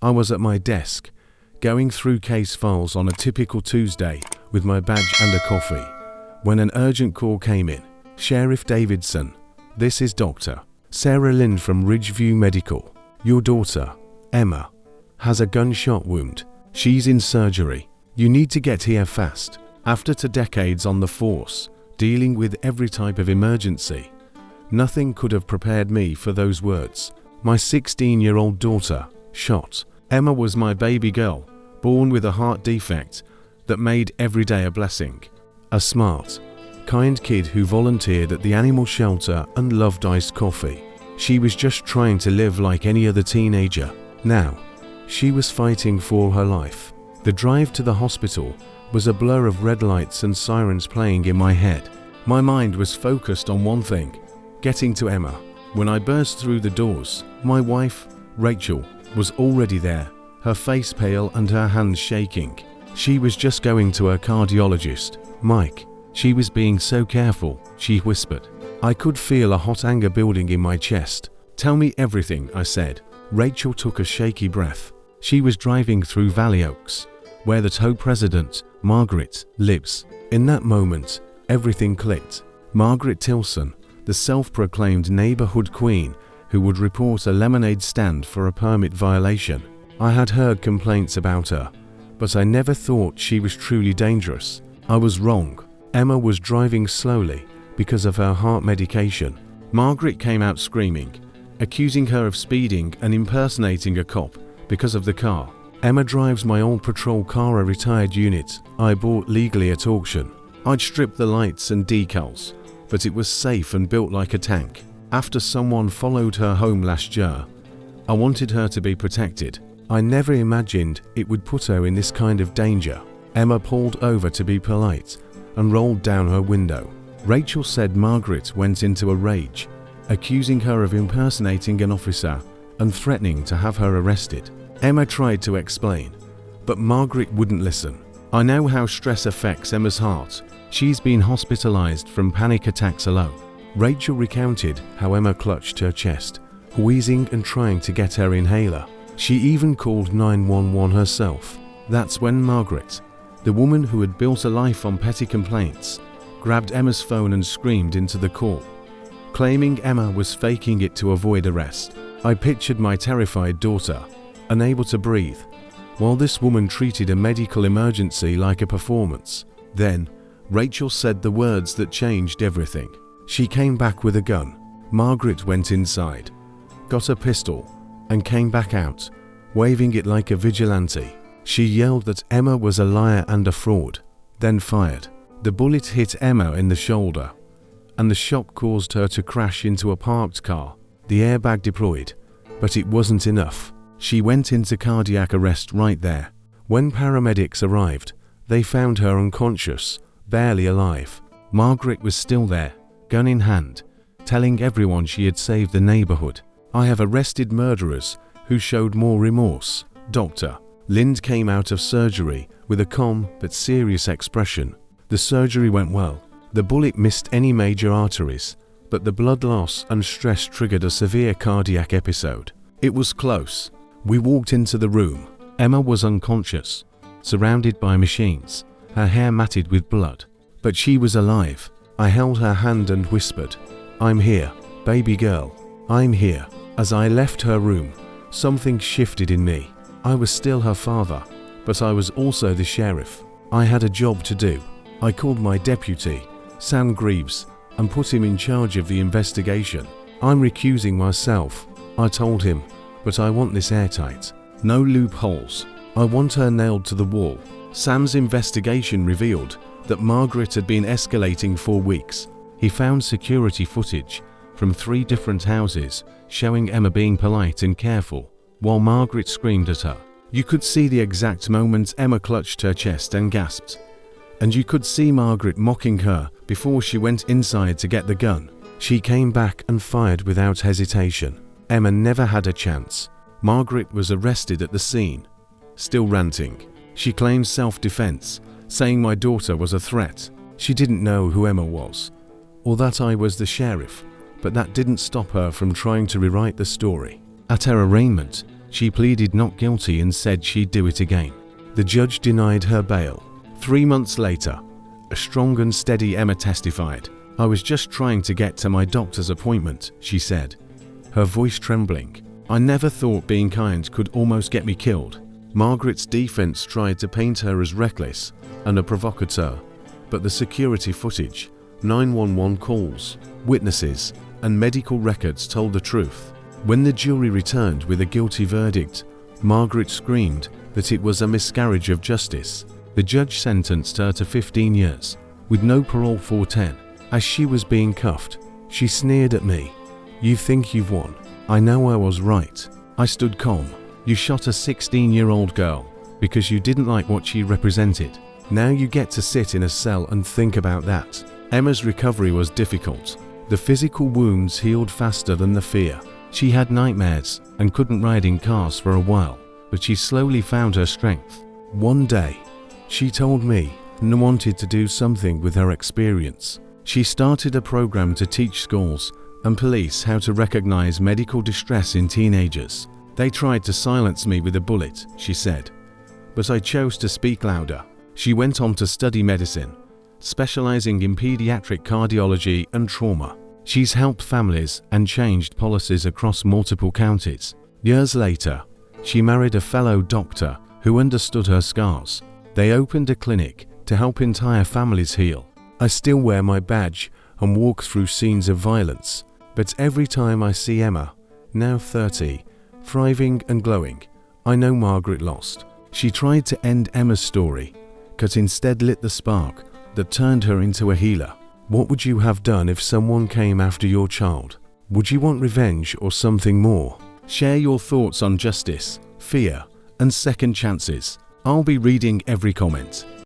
I was at my desk, going through case files on a typical Tuesday with my badge and a coffee, when an urgent call came in. "Sheriff Davidson, this is Dr. Sarah Lynn from Ridgeview Medical. Your daughter, Emma, has a gunshot wound. She's in surgery. You need to get here fast." After 2 decades on the force, dealing with every type of emergency, nothing could have prepared me for those words. My 16-year-old daughter, shot. Emma was my baby girl, born with a heart defect that made every day a blessing. A smart, kind kid who volunteered at the animal shelter and loved iced coffee. She was just trying to live like any other teenager. Now, she was fighting for her life. The drive to the hospital was a blur of red lights and sirens playing in my head. My mind was focused on one thing: getting to Emma. When I burst through the doors, my wife, Rachel, was already there, her face pale and her hands shaking. She was just going to her cardiologist, Mike. She was being so careful, she whispered. I could feel a hot anger building in my chest. "Tell me everything," I said. Rachel took a shaky breath. She was driving through Valley Oaks, where the HOA president, Margaret, lives. In that moment, everything clicked. Margaret Tilson, the self-proclaimed neighborhood queen who would report a lemonade stand for a permit violation. I had heard complaints about her, but I never thought she was truly dangerous. I was wrong. Emma was driving slowly because of her heart medication. Margaret came out screaming, accusing her of speeding and impersonating a cop because of the car. Emma drives my old patrol car, a retired unit I bought legally at auction. I'd stripped the lights and decals, but it was safe and built like a tank. After someone followed her home last year, I wanted her to be protected. I never imagined it would put her in this kind of danger. Emma pulled over to be polite and rolled down her window. Rachel said Margaret went into a rage, accusing her of impersonating an officer and threatening to have her arrested. Emma tried to explain, but Margaret wouldn't listen. I know how stress affects Emma's heart. She's been hospitalized from panic attacks alone. Rachel recounted how Emma clutched her chest, wheezing and trying to get her inhaler. She even called 911 herself. That's when Margaret, the woman who had built a life on petty complaints, grabbed Emma's phone and screamed into the call, claiming Emma was faking it to avoid arrest. I pictured my terrified daughter, unable to breathe, while this woman treated a medical emergency like a performance. Then, Rachel said the words that changed everything. She came back with a gun. Margaret went inside, got a pistol, and came back out, waving it like a vigilante. She yelled that Emma was a liar and a fraud, then fired. The bullet hit Emma in the shoulder, and the shock caused her to crash into a parked car. The airbag deployed, but it wasn't enough. She went into cardiac arrest right there. When paramedics arrived, they found her unconscious, barely alive. Margaret was still there, gun in hand, telling everyone she had saved the neighborhood. I have arrested murderers who showed more remorse. Dr. Lind came out of surgery with a calm but serious expression. The surgery went well. The bullet missed any major arteries, but the blood loss and stress triggered a severe cardiac episode. It was close. We walked into the room. Emma was unconscious, surrounded by machines, her hair matted with blood. But she was alive. I held her hand and whispered, "I'm here, baby girl. I'm here." As I left her room, something shifted in me. I was still her father, but I was also the sheriff. I had a job to do. I called my deputy, Sam Greaves, and put him in charge of the investigation. "I'm recusing myself," I told him, "but I want this airtight. No loopholes. I want her nailed to the wall." Sam's investigation revealed that Margaret had been escalating for weeks. He found security footage from 3 different houses showing Emma being polite and careful, while Margaret screamed at her. You could see the exact moment Emma clutched her chest and gasped. And you could see Margaret mocking her before she went inside to get the gun. She came back and fired without hesitation. Emma never had a chance. Margaret was arrested at the scene, still ranting. She claimed self-defense, saying my daughter was a threat. She didn't know who Emma was, or that I was the sheriff, but that didn't stop her from trying to rewrite the story. At her arraignment, She pleaded not guilty and said she'd do it again. The judge denied her bail. 3 months later, a strong and steady Emma testified. "I was just trying to get to my doctor's appointment," she said, her voice trembling. "I never thought being kind could almost get me killed." Margaret's defense tried to paint her as reckless and a provocateur, but the security footage, 911 calls, witnesses, and medical records told the truth. When the jury returned with a guilty verdict, Margaret screamed that it was a miscarriage of justice. The judge sentenced her to 15 years, with no parole for 10. As she was being cuffed, she sneered at me. "You think you've won? I know I was right." I stood calm. "You shot a 16-year-old girl because you didn't like what she represented. Now you get to sit in a cell and think about that." Emma's recovery was difficult. The physical wounds healed faster than the fear. She had nightmares and couldn't ride in cars for a while, but she slowly found her strength. One day, she told me and wanted to do something with her experience. She started a program to teach schools and police how to recognize medical distress in teenagers. "They tried to silence me with a bullet," she said, "but I chose to speak louder." She went on to study medicine, specializing in pediatric cardiology and trauma. She's helped families and changed policies across multiple counties. Years later, she married a fellow doctor who understood her scars. They opened a clinic to help entire families heal. I still wear my badge and walk through scenes of violence, but every time I see Emma, now 30, thriving and glowing, I know Margaret lost. She tried to end Emma's story, but instead lit the spark that turned her into a healer. What would you have done if someone came after your child? Would you want revenge or something more? Share your thoughts on justice, fear, and second chances. I'll be reading every comment.